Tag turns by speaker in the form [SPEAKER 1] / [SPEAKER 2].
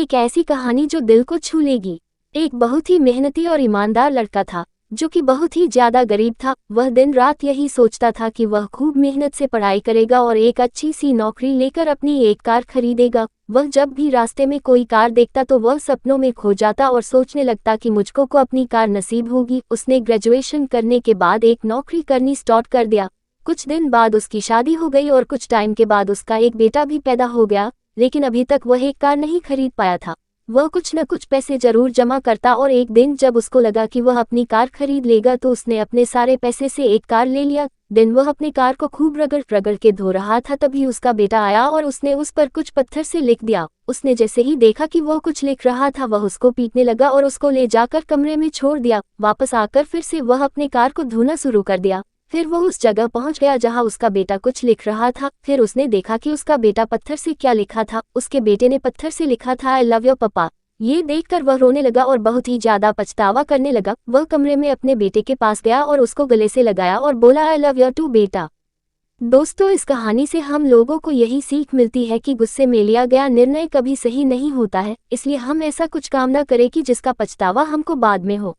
[SPEAKER 1] एक ऐसी कहानी जो दिल को छू लेगी। एक बहुत ही मेहनती और ईमानदार लड़का था जो कि बहुत ही ज्यादा गरीब था। वह दिन रात यही सोचता था कि वह खूब मेहनत से पढ़ाई करेगा और एक अच्छी सी नौकरी लेकर अपनी एक कार खरीदेगा। वह जब भी रास्ते में कोई कार देखता तो वह सपनों में खो जाता और सोचने लगता कि मुझको को अपनी कार नसीब होगी। उसने ग्रेजुएशन करने के बाद एक नौकरी करनी स्टार्ट कर दिया। कुछ दिन बाद उसकी शादी हो गई और कुछ टाइम के बाद उसका एक बेटा भी पैदा हो गया, लेकिन अभी तक वह एक कार नहीं खरीद पाया था। वह कुछ न कुछ पैसे जरूर जमा करता और एक दिन जब उसको लगा कि वह अपनी कार खरीद लेगा तो उसने अपने सारे पैसे से एक कार ले लिया। दिन वह अपनी कार को खूब रगड़ रगड़ के धो रहा था, तभी उसका बेटा आया और उसने उस पर कुछ पत्थर से लिख दिया। उसने जैसे ही देखा कि वह कुछ लिख रहा था वह उसको पीटने लगा और उसको ले जाकर कमरे में छोड़ दिया। वापस आकर फिर से वह अपने कार को धोना शुरू कर दिया। फिर वह उस जगह पहुंच गया जहां उसका बेटा कुछ लिख रहा था। फिर उसने देखा कि उसका बेटा पत्थर से क्या लिखा था। उसके बेटे ने पत्थर से लिखा था, आई लव यू पापा। ये देखकर वह रोने लगा और बहुत ही ज्यादा पछतावा करने लगा। वह कमरे में अपने बेटे के पास गया और उसको गले से लगाया और बोला, आई लव यू टू बेटा। दोस्तों, इस कहानी से हम लोगों को यही सीख मिलती है कि गुस्से में लिया गया निर्णय कभी सही नहीं होता है, इसलिए हम ऐसा कुछ काम न करें कि जिसका पछतावा हमको बाद में हो।